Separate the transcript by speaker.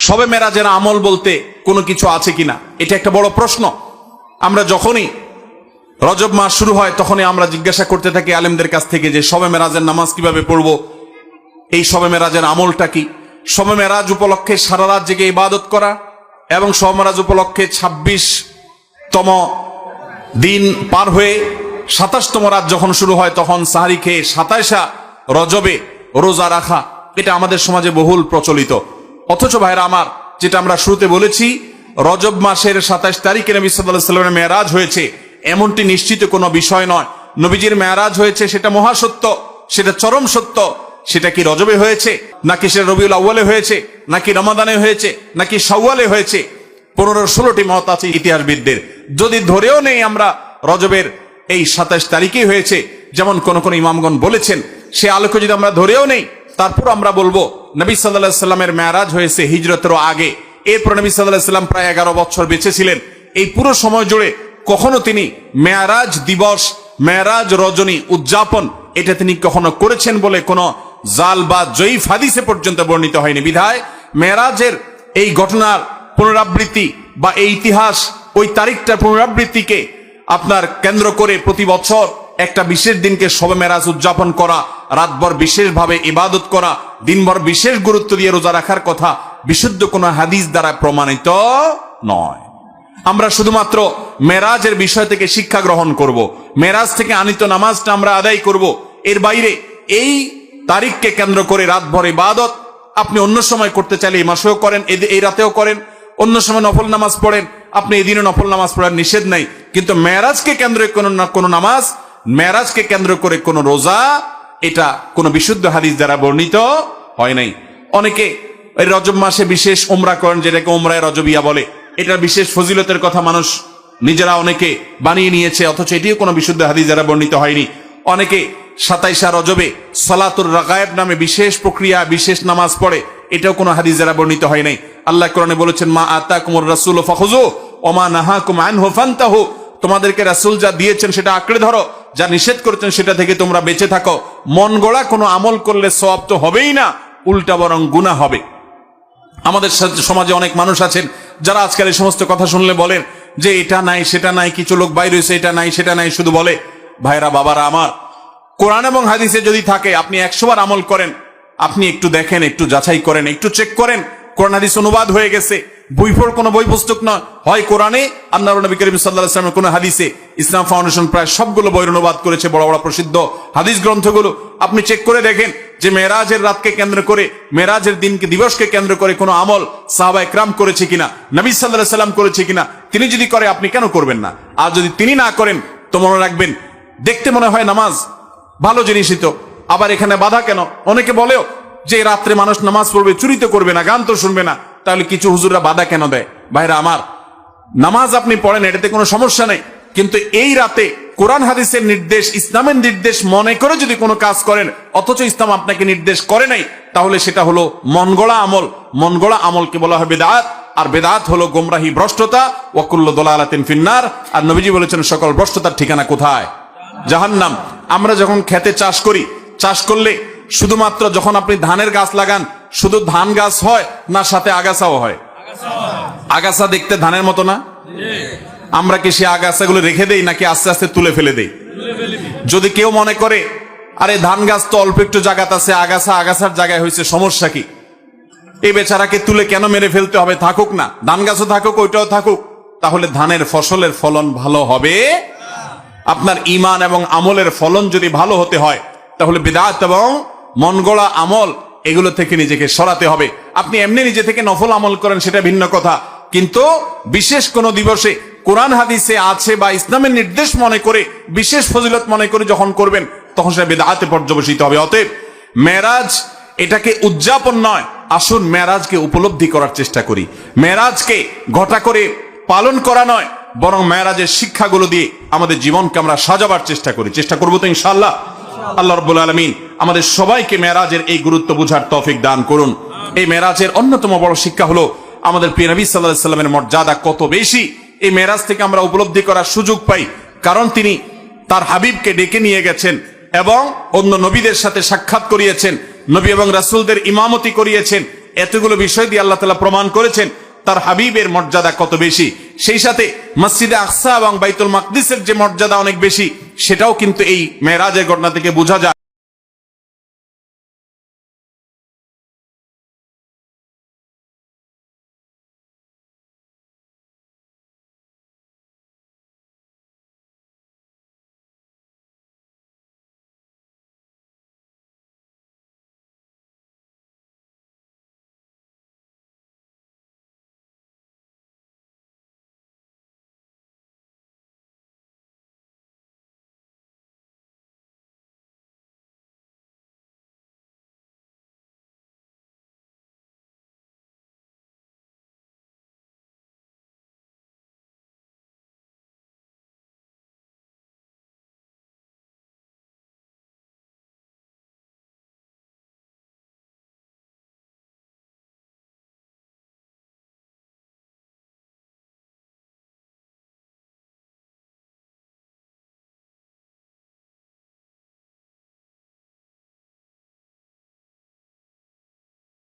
Speaker 1: শবে মেরাজের আমল বলতে কোনো কিছু আছে কিনা, এটা একটা বড় প্রশ্ন। আমরা যখনই রজব মাস শুরু হয় তখনই আমরা জিজ্ঞাসা করতে থাকি আলেমদের কাছ থেকে যে শবে মেরাজের নামাজ কিভাবে পড়বো, এই শবে মেরাজের আমলটা কি। শবে মেরাজ উপলক্ষে সারা রাত জেগে ইবাদত করা এবং শবে মেরাজ উপলক্ষে 26তম দিন পার হয়ে 27তম রাত যখন শুরু হয় তখন সাহারি খেয়ে 27 রজবে রোজা রাখা, এটা আমাদের সমাজে বহুল প্রচলিত। অথচ ভাইরা আমার, যেটা আমরা শুরুতে বলেছি, রজব মাসের 27 তারিখে নবী সাল্লাল্লাহু আলাইহি ওয়াসাল্লামের মেরাজ হয়েছে এমনটি নিশ্চিত কোনো বিষয় নয়। নবীজির মেরাজ হয়েছে সেটা মহাসত্য, সেটা চরম সত্য। সেটা কি রজবে হয়েছে, নাকি সেটা রবিউল আউয়ালে হয়েছে, নাকি রমাদানে হয়েছে, নাকি শাওয়ালে হয়েছে, 15-16টি মত আছে ইতিহাসবিদদের। যদি ধরেও নেই আমরা রজবের এই 27 তারিখেই হয়েছে, যেমন কোন কোন ইমামগণ বলেছেন, সে আলোকে যদি আমরা ধরেও নেই, তারপর আমরা বলবো নবী সাল্লাল্লাহু আলাইহি সাল্লামের মেরাজ হয়েছে হিজরতের আগে। এরপর নবী সাল্লাল্লাহু আলাইহি সাল্লাম প্রায় 11 বছর বেঁচে ছিলেন। এই পুরো সময় জুড়ে কখনো তিনি মেরাজ দিবস, মেরাজ রজনী উদযাপন এটা তিনি কখনো করেছেন বলে কোনো জাল বা জয়ীফ হাদিসে পর্যন্ত বর্ণিত হয়নি। বিধায় মেরাজের এই ঘটনার পুনরাবৃত্তি বা এই ইতিহাস, ওই তারিখটার পুনরাবৃত্তিকে আপনার কেন্দ্র করে প্রতি বছর একটা বিশেষ দিনকে শবে মেরাজ উদযাপন করা, রাতভর বিশেষভাবে ইবাদত করা, দিনভর বিশেষ গুরুত্ব দিয়ে রোজা রাখার কথা বিশুদ্ধ কোনো হাদিস দ্বারা প্রমাণিত নয়। আমরা শুধুমাত্র মেরাজের বিষয় থেকে শিক্ষা গ্রহণ করব, মেরাজ থেকে আনিত নামাজটা আমরা আদায় করব। এর বাইরে এই তারিখকে কেন্দ্র করে রাতভর ইবাদত আপনি অন্য সময় করতে চাইলে এই মাসেও করেন, এই রাতেও করেন, অন্য সময় নফল নামাজ পড়েন, আপনি এই দিনে নফল নামাজ পড়ার নিষেধ নাই। কিন্তু মেরাজকে কেন্দ্র করে কোনো নামাজ, মেরাজকে কেন্দ্র করে কোনো রোজা, এটা কোনো বিশুদ্ধ হাদিস দ্বারা বর্ণিত হয় নাই। অনেকে এই রজব মাসে বিশেষ উমরা করেন, যেটাকে উমরায়ে রজবিয়া বলে। এটার বিশেষ ফজিলতের কথা মানুষ নিজেরা অনেকে বানিয়ে নিয়েছে, অথচ এটিও কোনো বিশুদ্ধ হাদিস দ্বারা বর্ণিত হয়নি। অনেকে 27 রজবে সালাতুর রাগায়েব নামে বিশেষ প্রক্রিয়া, বিশেষ নামাজ পড়ে, এটাও কোনো হাদিস দ্বারা বর্ণিত হয় নাই। আল্লাহ কোরআনে বলেছেন, মা আতাকুমুর রাসূলু ফাখুযু ওয়া মা নাহাকুম আনহু ফান্তাহু, তোমাদেরকে রাসূল যা দিয়েছেন সেটা আঁকড়ে ধরো, যা নিষেধ করেছেন সেটা থেকে তোমরা বেঁচে থাকো। মন গড়া কোনো আমল করলে সওয়াব তো হবেই না, উল্টা বরং গুনাহ হবে। আমাদের সমাজে অনেক মানুষ আছেন যারা আজকাল এই সমস্ত কথা শুনলে বলেন যে এটা নাই সেটা নাই, কিছু লোক বাইরে হয়েছে, এটা নাই সেটা নাই শুধু বলে। ভাইরা বাবারা আমার, কোরআন এবং হাদিসে যদি থাকে আপনি 100 বার আমল করেন, আপনি একটু দেখেন, একটু যাচাই করেন, একটু চেক করেন। কোরআন হাদিস অনুবাদ হয়ে গেছে, বইফোর কোনো বই পুস্তক নয়, হয় কোরআনে আর নবী করিম সাল্লাল্লাহু আলাইহি ওয়াসাল্লামের কোনো হাদিসে। ইসলাম ফাউন্ডেশন প্রায় সবগুলো বইয়ের অনুবাদ করেছে, বড় বড় প্রসিদ্ধ হাদিস গ্রন্থগুলো। আপনি চেক করে দেখেন যে মেরাজের রাতকে কেন্দ্র করে, মেরাজের দিনকে, দিবসকে কেন্দ্র করে কোনো আমল সাহাবা ইকরাম করেছে কিনা, নবী সাল্লাল্লাহু আলাইহি ওয়াসাল্লাম করেছে কিনা। তিনি যদি করে আপনি কেন করবেন না? আর যদি তিনি না করেন তো মনে রাখবেন, দেখতে মনে হয় নামাজ ভালো জিনিসই তো, আবার এখানে বাধা কেন? অনেকে বলেও যে রাত্রে মানুষ নামাজ পড়বে, চুরি তো করবে না, গান তো শুনবে না, তাহলে কিছু হুজুররা বাধা কেন দেয়? ভাইরা আমার, নামাজ আপনি পড়েন, এটাতে কোনো সমস্যা নেই, কিন্তু এই রাতে কোরআন হাদিসের নির্দেশ, ইসলামের নির্দেশ মনে করে যদি কোনো কাজ করেন, অথচ ইসলাম আপনাকে নির্দেশ করে নাই, তাহলে সেটা হলো মন গড়া আমল। মন গড়া আমলকে বলা হয় বেদাত, আর বেদাত হলো গোমরাহি, ভ্রষ্টতা। ওয়া কুল্লু দালালাতিন ফিন্নার, আর নবীজি বলেছেন সকল ভ্রষ্টতার ঠিকানা কোথায়? জাহান্নাম। আমরা যখন খেতে চাষ করি, চাষ করলে শুধুমাত্র যখন আপনি ধানের গাছ লাগান, শুধু ধান গাছ হয় না সাথে আগাছাও হয়? আগাছা দেখতে ধানের মতো না? আমরা কি সে আগাছাগুলো রেখে দেই নাকি আস্তে আস্তে তুলে ফেলে দেই? যদি কেউ মনে করে আরে ধান গাছ তো অল্প একটু জায়গাতে আছে, আগাছা আগাছার জায়গায় হয়েছে, সমস্যা কি? এই বেচারাকে তুলে কেন মেরে ফেলতে হবে? থাকুক না, ধান গাছও থাকুক, ওইটাও থাকুক, তাহলে ধানের ফসলের ফলন ভালো হবে। আপনার ঈমান এবং আমলের ফলন যদি ভালো হতে হয়, তাহলে বিদআত এবং মন গড়া আমল এগুলো থেকে নিজেকে সরাতে হবে। আপনি এমনি নিজে থেকে নফল আমল করেন, সেটা ভিন্ন কথা, কিন্তু বিশেষ কোন দিবসে কোরআন হাদিসে আছে বা ইসলামের নির্দেশ মনে করে, বিশেষ ফজিলত মনে করে যখন করবেন, তখন সেটা বিদআতে পর্যবসিত হবে। অতএব মেরাজ এটাকে উদযাপন নয়, আসুন মেরাজকে উপলব্ধি করার চেষ্টা করি। মেরাজকে ঘটা করে পালন করা নয়, বরং মেরাজের শিক্ষাগুলো দিয়ে আমাদের জীবনকে আমরা সাজাবার চেষ্টা করি। চেষ্টা করবো তো ইনশাআল্লাহ। আল্লাহ রাব্বুল আলামিন আমাদের সবাইকে মেরাজের এই গুরুত্ব বুঝার তৌফিক দান করুন। এই মেরাজের অন্যতম বড় শিক্ষা হলো আমাদের প্রিয় নবী সাল্লাল্লাহু আলাইহি ওয়াসাল্লামের মর্যাদা কত বেশি। এই মেরাজ থেকে আমরা উপলব্ধি করার সুযোগ পাই, কারণ তিনি তার হাবিবকে ডেকে নিয়ে গেছেন এবং অন্য নবীদের সাথে সাক্ষাৎ করিয়েছেন, নবী এবং রাসূলদের ইমামতি করিয়েছেন, এতগুলো বিষয় দিয়ে আল্লাহ তাআলা প্রমাণ করেছেন তার হাবিবের মর্যাদা কত বেশি। সেই সাথে মসজিদে আকসা এবং বাইতুল মাকদিসের যে মর্যাদা অনেক বেশি, সেটাও কিন্তু এই মেরাজের ঘটনা থেকে বোঝা যায়।